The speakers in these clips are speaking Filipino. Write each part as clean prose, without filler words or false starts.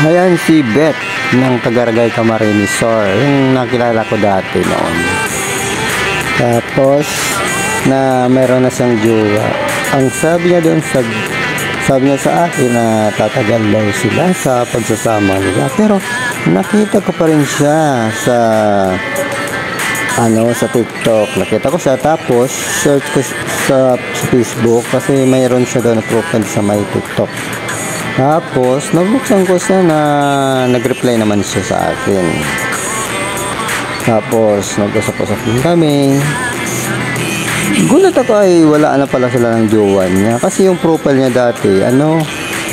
Ayan si Beth ng Tagaragay Camarines Sur, yung nakilala ko dati noon. Tapos na meron na siyang jowa. Ang sabi niya doon sabi niya sa akin na tatagal daw sila sa pagsasama nila. Pero nakita ko pa rin siya sa sa TikTok. Nakita ko siya, tapos search ko sa Facebook kasi mayroon siya doon na profile sa my TikTok. Tapos, nabuksan ko siya na nag-reply naman siya sa akin. Tapos, nag-usap-usap din kami. Gulat ako ay wala na pala sila ng jowa niya. Kasi yung profile niya dati,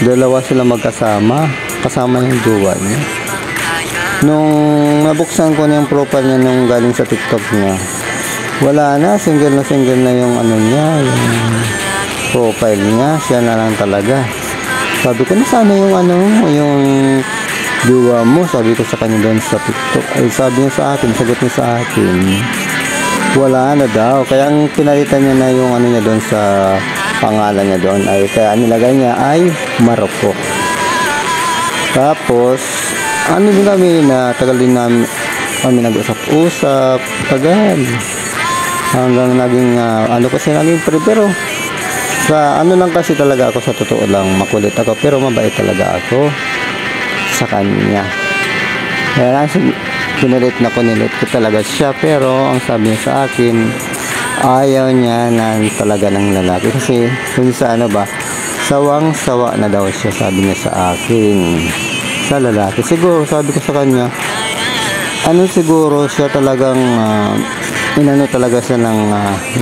dalawa sila magkasama. Kasama yung jowa niya. Nung nabuksan ko na yung profile niya nung galing sa TikTok niya, wala na, single na yung niya, yung profile niya. Siya na lang talaga. Sabi ko na sana yung jowa mo, sabi ko sa kanya doon sa TikTok. Ay sabi niya sa akin, sagot niya sa akin, wala na daw. Kaya ang pinalitan niya na yung niya doon sa pangalan niya doon, ay kaya nilagay niya ay Maroko. Tapos din kami na tagal din namin kami nag-usap-usap, tagal. Hanggang naging kasi naging pero sa lang kasi talaga ako, sa totoo lang, makulit ako pero mabait talaga ako sa kanya. Kaya nilit ko talaga siya, pero ang sabi niya sa akin, ayaw niya na talaga ng lalaki kasi kung sa sawang-sawa na daw siya, sabi niya sa akin, sa lalaki. Siguro sabi ko sa kanya, siguro siya talagang talaga siya ng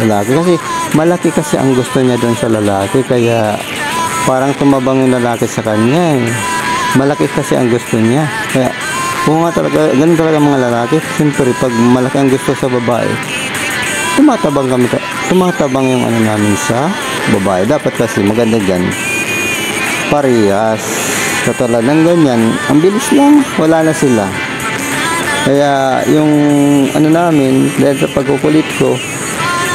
lalaki kasi malaki kasi ang gusto niya doon sa lalaki, kaya parang tumabang yung lalaki sa kanya malaki kasi ang gusto niya. Kaya kung nga talaga ganun talaga mga lalaki, siyempre pag malaki ang gusto sa babae, tumatabang yung namin sa babae. Dapat kasi maganda dyan parehas, katulad ng ganyan, ang bilis lang, wala na sila. Kaya yung namin, dahil sa pagkukulit ko,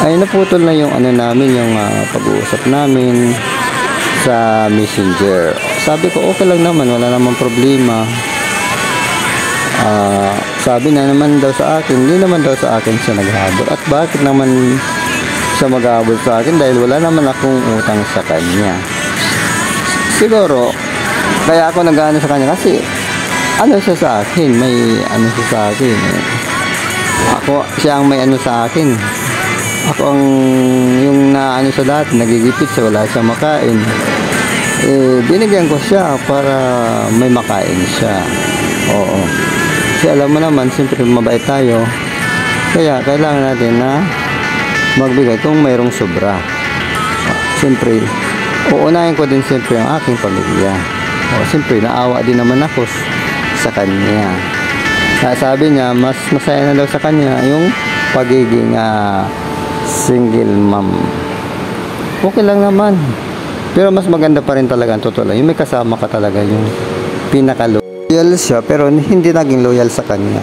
ay naputol na yung namin, yung pag-uusap namin sa Messenger. Sabi ko okay lang naman, wala namang problema. Sabi na naman daw sa akin, hindi naman daw sa akin siya naghabol. At bakit naman siya maghabol sa akin? Dahil wala naman akong utang sa kanya. Siguro kaya ako nag-ano sa kanya kasi siya sa akin, may siya sa akin. Ako, siya ang may sa akin. Ako ang yung sa dati, nagigipit siya, wala siyang makain. Binigyan ko siya para may makain siya. Oo. Kasi alam mo naman, siyempre mabait tayo. Kaya kailangan natin na magbigay kung mayroong sobra. Siyempre, uunahin ko din siyempre ang aking pamilya. Siyempre, naawa din naman ako sa kanya. Sabi niya, mas masaya na daw sa kanya yung pagiging single mom. Okay lang naman. Pero mas maganda pa rin talaga, totoo lang, yung may kasama ka talaga, yung pinaka-loyal siya, pero hindi naging loyal sa kanya.